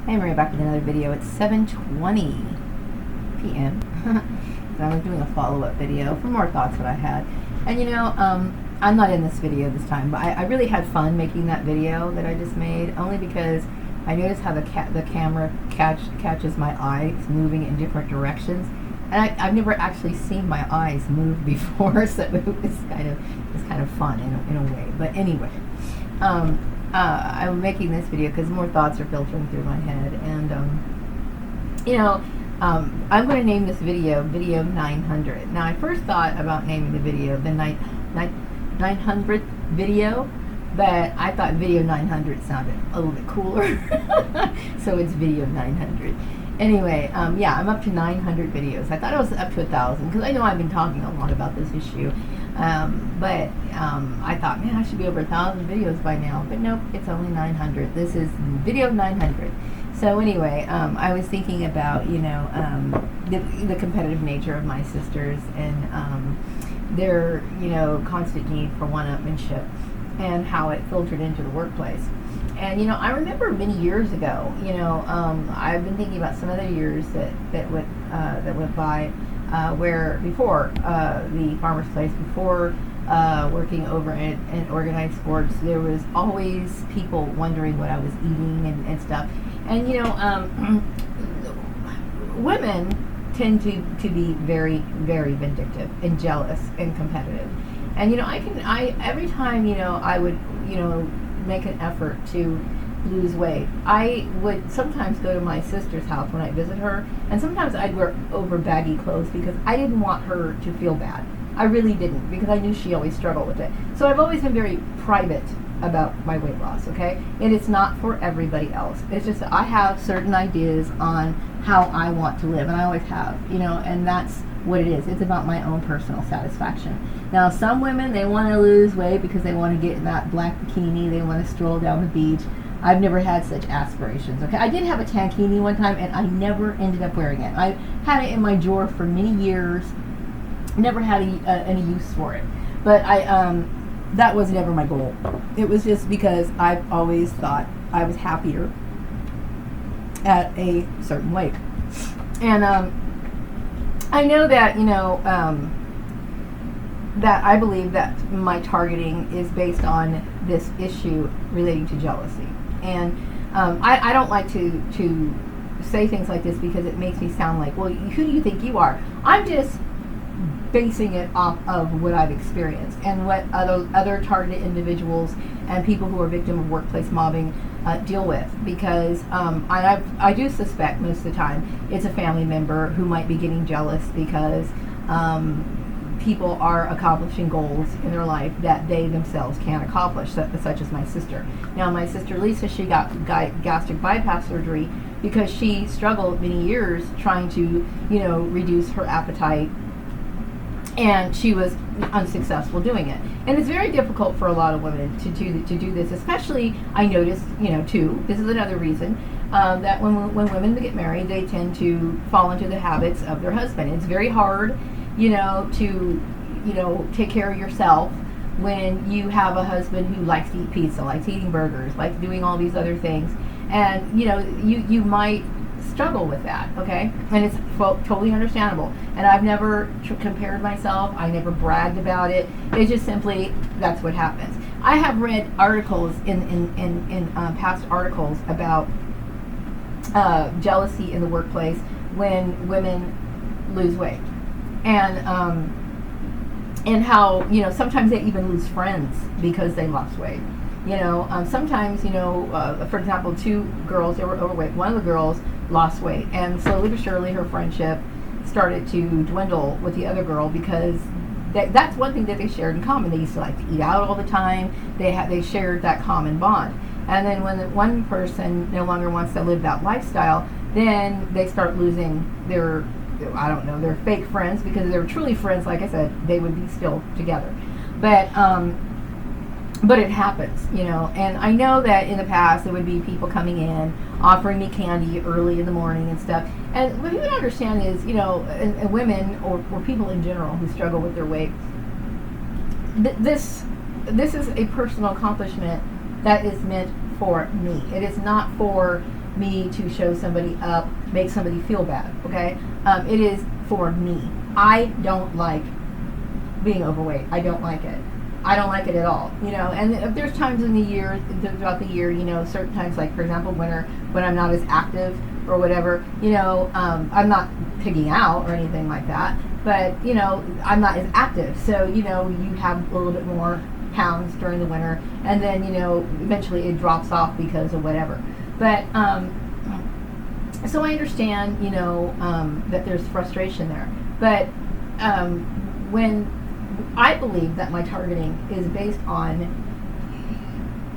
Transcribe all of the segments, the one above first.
Hey, Maria, back with another video. It's 7:20 p.m. I was doing a follow-up video for more thoughts that I had. And I'm not in this video this time, but I really had fun making that video that I just made, only because I noticed how the camera catches my eyes moving in different directions. And I've never actually seen my eyes move before, so it's kind of fun in a way. But anyway, I'm making this video because more thoughts are filtering through my head, and I'm going to name this video 900. Now, I first thought about naming the video the 900th video, but I thought video 900 sounded a little bit cooler, so it's video 900. Anyway, I'm up to 900 videos. I thought I was up to 1,000 because I know I've been talking a lot about this issue, but I thought, man, I should be over 1,000 videos by now. But nope, it's only 900. This is video 900. So anyway, I was thinking about the competitive nature of my sisters and their constant need for one-upmanship and how it filtered into the workplace. And I remember many years ago, I've been thinking about some other years that went by, where before the Farmer's Place, before working over in organized sports, there was always people wondering what I was eating and stuff. And women tend to be very, very vindictive and jealous and competitive. And I every time I would make an effort to lose weight, I would sometimes go to my sister's house when I visit her, and sometimes I'd wear over baggy clothes because I didn't want her to feel bad. I really didn't, because I knew she always struggled with it. So I've always been very private about my weight loss, okay? And it's not for everybody else. It's just that I have certain ideas on how I want to live, and I always have, and that's what it is. It's about my own personal satisfaction. Now, some women, they want to lose weight because they want to get in that black bikini, they want to stroll down the beach. I've never had such aspirations, okay? I did have a tankini one time, and I never ended up wearing it. I had it in my drawer for many years, never had any use for it. But that was never my goal. It was just because I've always thought I was happier at a certain weight. And I know that, that I believe that my targeting is based on this issue relating to jealousy. And I don't like to say things like this because it makes me sound like, well, who do you think you are? I'm just basing it off of what I've experienced and what other targeted individuals and people who are victim of workplace mobbing deal with, because I do suspect most of the time it's a family member who might be getting jealous because people are accomplishing goals in their life that they themselves can't accomplish, such as my sister. Now, my sister Lisa, she got gastric bypass surgery because she struggled many years trying to reduce her appetite, and she was unsuccessful doing it. And it's very difficult for a lot of women to do this, especially, I noticed, too, this is another reason, that when women get married, they tend to fall into the habits of their husband. It's very hard, to, take care of yourself when you have a husband who likes to eat pizza, likes eating burgers, likes doing all these other things. And, you might struggle with that, okay? And it's totally understandable. And I've never compared myself. I never bragged about it. It's just simply, that's what happens. I have read articles in past articles about jealousy in the workplace when women lose weight. And how, sometimes they even lose friends because they lost weight. Sometimes, for example, two girls, they were overweight. One of the girls lost weight, and slowly but surely her friendship started to dwindle with the other girl, because that's one thing that they shared in common. They used to like to eat out all the time. They shared that common bond. And then when one person no longer wants to live that lifestyle, then they start losing their fake friends, because if they were truly friends, like I said, they would be still together. But it happens, and I know that in the past there would be people coming in offering me candy early in the morning and stuff. And what you would understand is, and women or people in general who struggle with their weight, this is a personal accomplishment that is meant for me. It is not for me to show somebody up, make somebody feel bad, okay? It is for me. I don't like being overweight. I don't like it. I don't like it at all, you know. And there's times in the year, throughout the year, you know, certain times, like for example, winter, when I'm not as active or whatever, you know, I'm not pigging out or anything like that, but you know, I'm not as active, so you know, you have a little bit more pounds during the winter, and then you know, eventually it drops off because of whatever. But so I understand, you know, that there's frustration there, but when I believe that my targeting is based on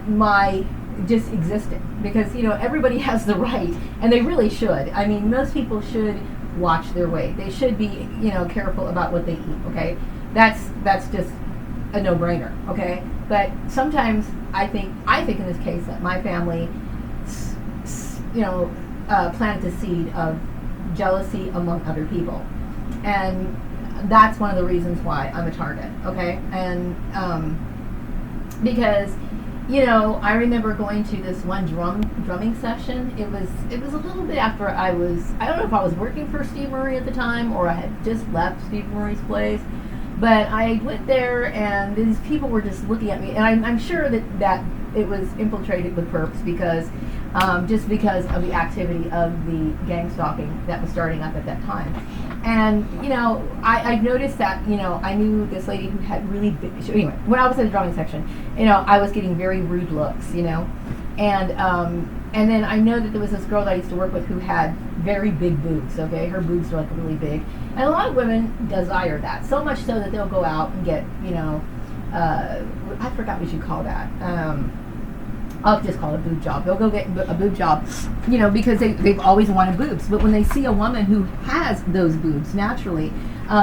my just existing, because you know, everybody has the right, and they really should. I mean, most people should watch their weight. They should be, you know, careful about what they eat. Okay, that's just a no-brainer. Okay, but sometimes I think in this case that my family, you know, planted the seed of jealousy among other people, and that's one of the reasons why I'm a target. Okay, and because you know, I remember going to this one drumming session. It was a little bit after I don't know if I was working for Steve Murray at the time or I had just left Steve Murray's place, but I went there and these people were just looking at me, and I'm sure that it was infiltrated with perps because just because of the activity of the gang stalking that was starting up at that time. And, you know, I noticed that, you know, I knew this lady who had really big, anyway, when I was in the drumming section, you know, I was getting very rude looks, you know, and then I know that there was this girl that I used to work with who had very big boobs, okay, her boobs were like really big, and a lot of women desire that, so much so that they'll go out and get, you know, I forgot what you call that, I'll just call it a boob job. They'll go get a boob job, you know, because they've always wanted boobs. But when they see a woman who has those boobs naturally,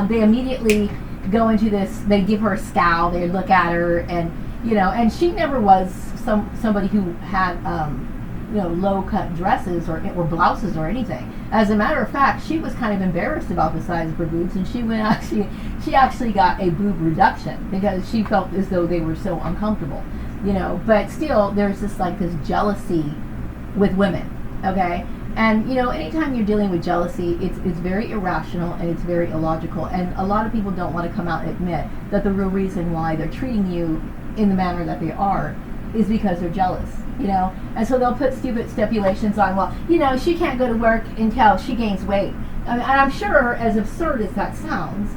they immediately go into this, they give her a scowl, they look at her, and, you know, and she never was somebody who had, you know, low-cut dresses or blouses or anything. As a matter of fact, she was kind of embarrassed about the size of her boobs, and she actually got a boob reduction because she felt as though they were so uncomfortable. You know, but still, there's this jealousy with women, okay? And, you know, anytime you're dealing with jealousy, it's very irrational and it's very illogical. And a lot of people don't want to come out and admit that the real reason why they're treating you in the manner that they are is because they're jealous, you know? And so they'll put stupid stipulations on, well, you know, she can't go to work until she gains weight. I mean, and I'm sure, as absurd as that sounds,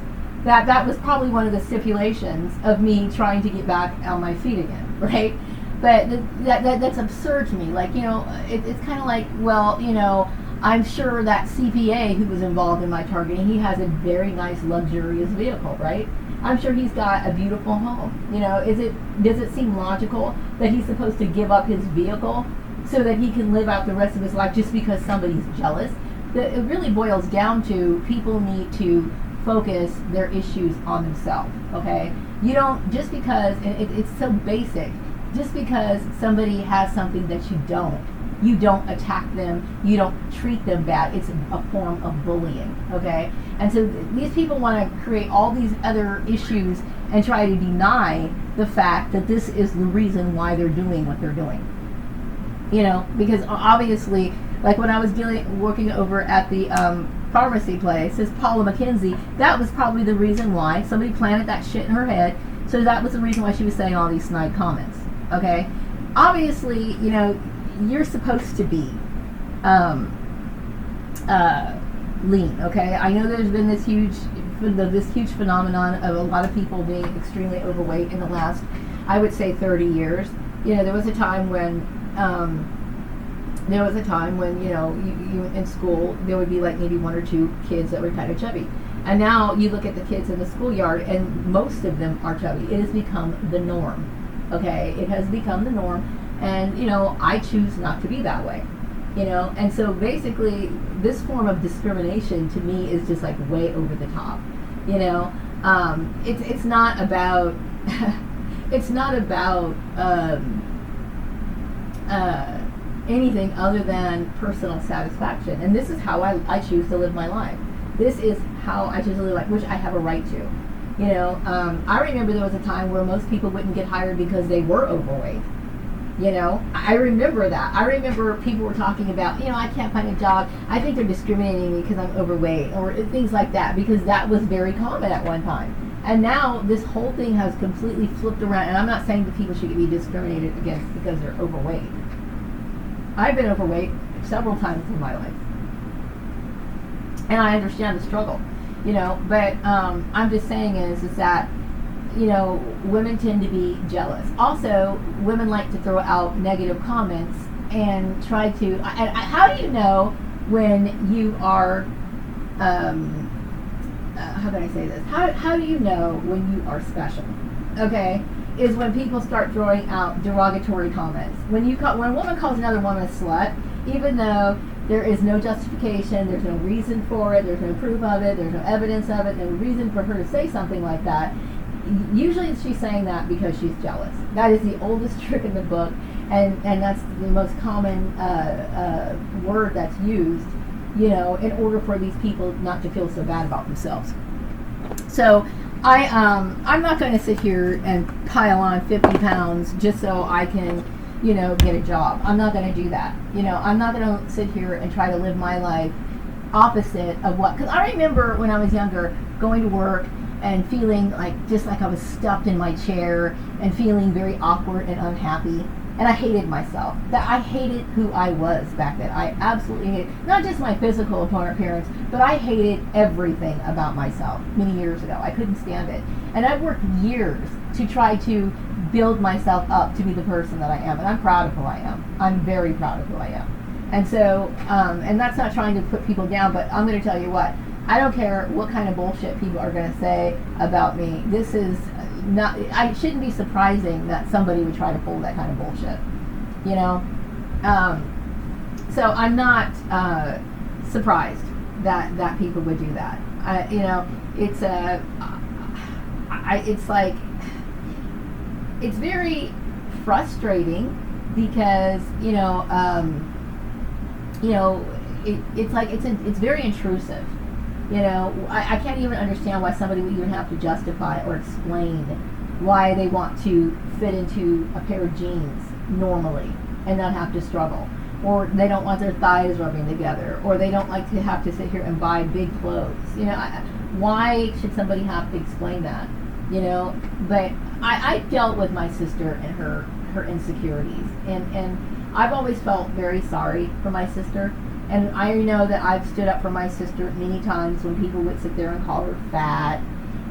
that was probably one of the stipulations of me trying to get back on my feet again, right? But that's absurd to me. Like, you know, it's kind of like, well, you know, I'm sure that CPA who was involved in my targeting, he has a very nice, luxurious vehicle, right? I'm sure he's got a beautiful home. You know, does it seem logical that he's supposed to give up his vehicle so that he can live out the rest of his life just because somebody's jealous? It really boils down to people need to focus their issues on themselves, okay? You don't, just because, and it's so basic, just because somebody has something that you don't attack them, you don't treat them bad. It's a form of bullying, okay? And so these people want to create all these other issues and try to deny the fact that this is the reason why they're doing what they're doing. You know, because obviously, like when I was working over at the pharmacy place, this Paula McKenzie, that was probably the reason why somebody planted that shit in her head. So that was the reason why she was saying all these snide comments. Okay, obviously, you know, you're supposed to be lean. Okay, I know there's been this huge phenomenon of a lot of people being extremely overweight in the last, I would say, 30 years. You know, there was a time when you know, you in school, there would be like maybe one or two kids that were kind of chubby. And now you look at the kids in the schoolyard and most of them are chubby. It has become the norm. Okay? It has become the norm. And, you know, I choose not to be that way. You know? And so basically, this form of discrimination to me is just like way over the top. You know? It's not about, it's not about, anything other than personal satisfaction. And this is how I choose to live my life. This is how I choose to live life, which I have a right to. You know, I remember there was a time where most people wouldn't get hired because they were overweight. You know, I remember that. I remember people were talking about, I can't find a job. I think they're discriminating me because I'm overweight or things like that, because that was very common at one time. And now this whole thing has completely flipped around. And I'm not saying that people should be discriminated against because they're overweight. I've been overweight several times in my life. And I understand the struggle, but I'm just saying is that, women tend to be jealous. Also, women like to throw out negative comments and try to. How do you know when you are? How can I say this? How do you know when you are special? Okay, is when people start throwing out derogatory comments. When a woman calls another woman a slut, even though there is no justification, there's no reason for it, there's no proof of it, there's no evidence of it, no reason for her to say something like that. Usually she's saying that because she's jealous. That is the oldest trick in the book, and that's the most common word that's used, in order for these people not to feel so bad about themselves. So I'm not going to sit here and pile on 50 pounds just so I can, get a job. I'm not going to do that. I'm not going to sit here and try to live my life opposite of because I remember when I was younger going to work and feeling just like I was stuffed in my chair and feeling very awkward and unhappy. And I hated myself. I hated who I was back then. I absolutely hated, not just my physical appearance, but I hated everything about myself many years ago. I couldn't stand it. And I've worked years to try to build myself up to be the person that I am. And I'm proud of who I am. I'm very proud of who I am. And so, and that's not trying to put people down, but I'm going to tell you what, I don't care what kind of bullshit people are going to say about me. This is not, I shouldn't be surprising that somebody would try to pull that kind of bullshit, so I'm not surprised that people would do that. It's like, it's very frustrating because it's very intrusive. I can't even understand why somebody would even have to justify or explain why they want to fit into a pair of jeans normally and not have to struggle. Or they don't want their thighs rubbing together. Or they don't like to have to sit here and buy big clothes. Why should somebody have to explain that? But I dealt with my sister and her insecurities. And I've always felt very sorry for my sister. And I know that I've stood up for my sister many times when people would sit there and call her fat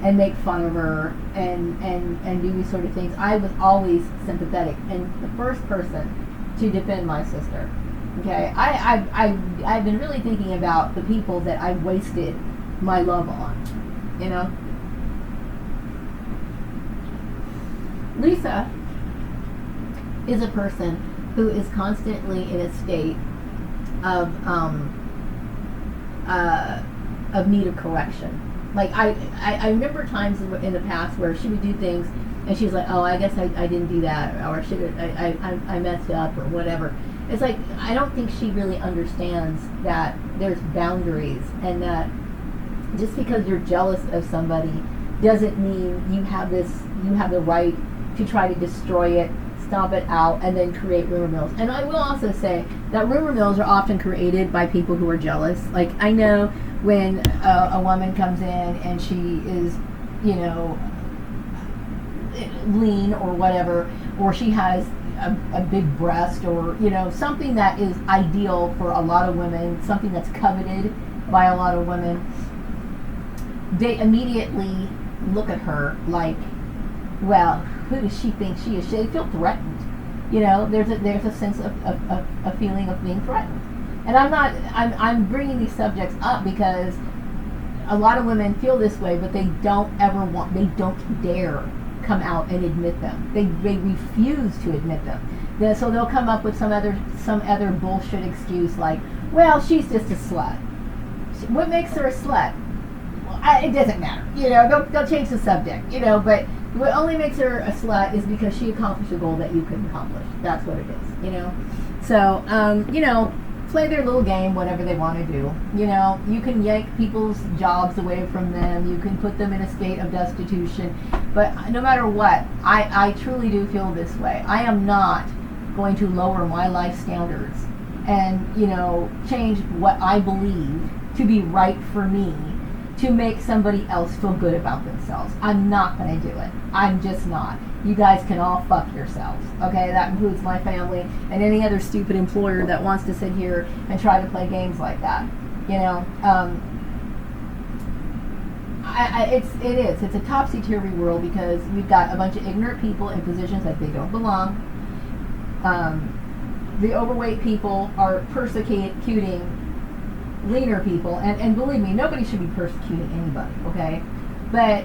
and make fun of her and do these sort of things. I was always sympathetic and the first person to defend my sister. Okay, I've been really thinking about the people that I wasted my love on. Lisa is a person who is constantly in a state of need of correction. Like I remember times in the past where she would do things and she's like, oh, I guess I didn't do that, or I messed up or whatever. It's like, I don't think she really understands that there's boundaries, and that just because you're jealous of somebody doesn't mean you have the right to try to destroy it, stomp it out, and then create rumor mills. And I will also say that rumor mills are often created by people who are jealous. Like, I know when a woman comes in and she is, lean or whatever, or she has a big breast, or something that is ideal for a lot of women, something that's coveted by a lot of women, they immediately look at her like, well, who does she think she is? They feel threatened. There's a sense of a feeling of being threatened. And I'm bringing these subjects up because a lot of women feel this way, but they don't dare come out and admit them. They refuse to admit them. So they'll come up with some other bullshit excuse like, well, she's just a slut. What makes her a slut? Well, it doesn't matter. They'll change the subject. But what only makes her a slut is because she accomplished a goal that you couldn't accomplish. That's what it is. So play their little game, whatever they want to do. You can yank people's jobs away from them. You can put them in a state of destitution. But no matter what, I truly do feel this way. I am not going to lower my life standards and, you know, change what I believe to be right for me to make somebody else feel good about themselves. I'm not going to do it. I'm just not. You guys can all fuck yourselves. Okay, that includes my family and any other stupid employer that wants to sit here and try to play games like that. You know, it's a topsy-turvy world because we've got a bunch of ignorant people in positions that they don't belong. The overweight people are persecuting leaner people, and believe me, nobody should be persecuting anybody, okay? But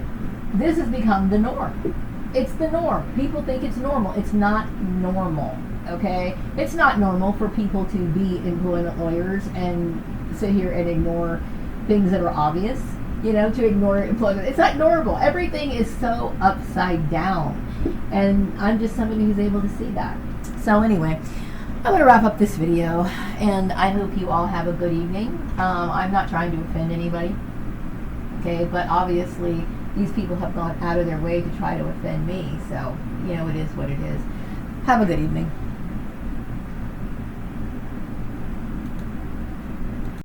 this has become the norm. It's the norm. People think it's normal. It's not normal, okay? It's not normal for people to be employment lawyers and sit here and ignore things that are obvious, you know, to ignore employment. It's not normal. Everything is so upside down, and I'm just somebody who's able to see that. So anyway, I'm going to wrap up this video, and I hope you all have a good evening. I'm not trying to offend anybody, okay, but obviously these people have gone out of their way to try to offend me, so, you know, it is what it is. Have a good evening.